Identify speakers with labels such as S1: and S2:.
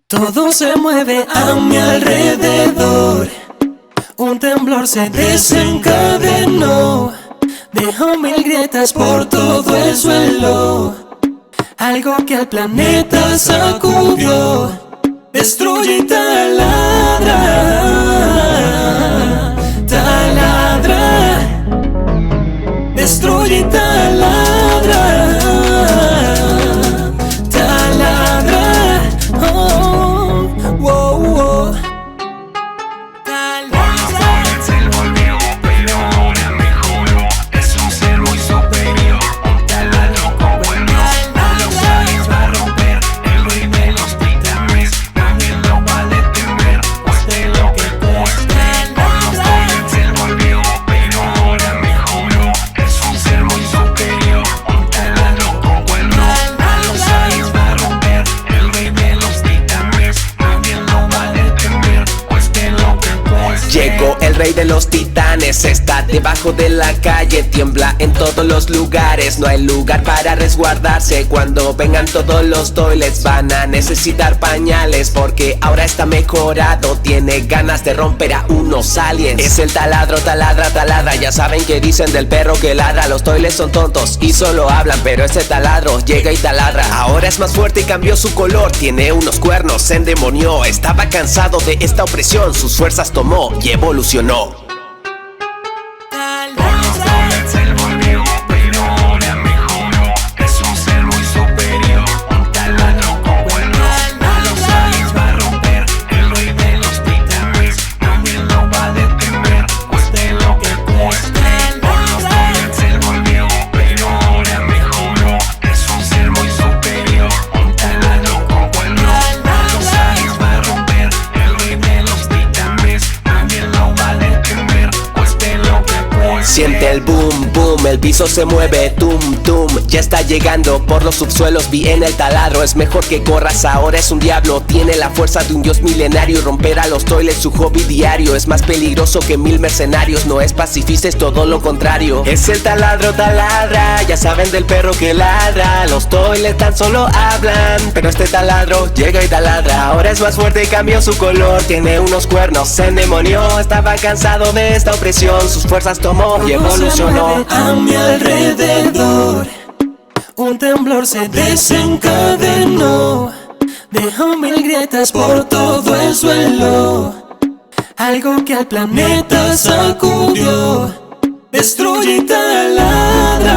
S1: Todo se mueve a mi alrededor. Un temblor se desencadenó. Dejó mil grietas por todo el suelo. Algo que al planeta sacudió. Destruye y taladra. Taladra. Destruye y taladra. Taladra. Oh, wow, wow.
S2: Se volvió, pero ahora mejoró. Es un ser muy superior, un taladro con cuernos. A los aliens va a romper, el rey de los titanes. Nadie lo va a detener, cueste lo que cueste. Se volvió, pero ahora mejoró. Es un ser muy superior, un taladro con cuernos. A los aliens va a romper, el rey de los titanes. Nadie lo va a detener, cueste lo que cueste.
S3: Llegó el rey de los titanes, está debajo de la calle, tiembla en todos los lugares, no hay lugar para resguardarse. Cuando vengan todos los toilets van a necesitar pañales, porque ahora está mejorado, tiene ganas de romper a unos aliens. Es el taladro, taladra, taladra, ya saben que dicen del perro que ladra. Los toilets son tontos y solo hablan, pero este taladro llega y taladra. Ahora es más fuerte y cambió su color, tiene unos cuernos, se endemonió. Estaba cansado de esta opresión, sus fuerzas tomó y evolucionó.
S2: Se volvió, pero ahora mejoró. Es un ser muy superior, un taladro con cuernos. A los aliens va a romper, el rey de los titanes. Nadie lo va a detener, cueste lo que cueste. Se volvió, pero ahora mejoró. Es un ser muy superior, un taladro con cuernos. A los aliens va a romper, el rey de los titanes. Nadie lo va a detener, cueste lo que cueste.
S3: Siente el boom, boom, el piso se mueve, tum, tum. Ya está llegando por los subsuelos, vi en el taladro. Es mejor que corras, ahora es un diablo. Tiene la fuerza de un dios milenario. Romper a los toilets, su hobby diario. Es más peligroso que 1000 mercenarios. No es pacifista, es todo lo contrario. Es el taladro, taladra, ya saben del perro que ladra. Los toilets tan solo hablan, pero este taladro llega y taladra. Ahora es más fuerte y cambió su color. Tiene unos cuernos, se endemonió. Estaba cansado de esta opresión, sus fuerzas tomó y evolucionó.
S1: A mi alrededor. Un temblor se desencadenó. Dejó mil grietas por todo el suelo. Algo que al planeta sacudió. Destruye y taladra.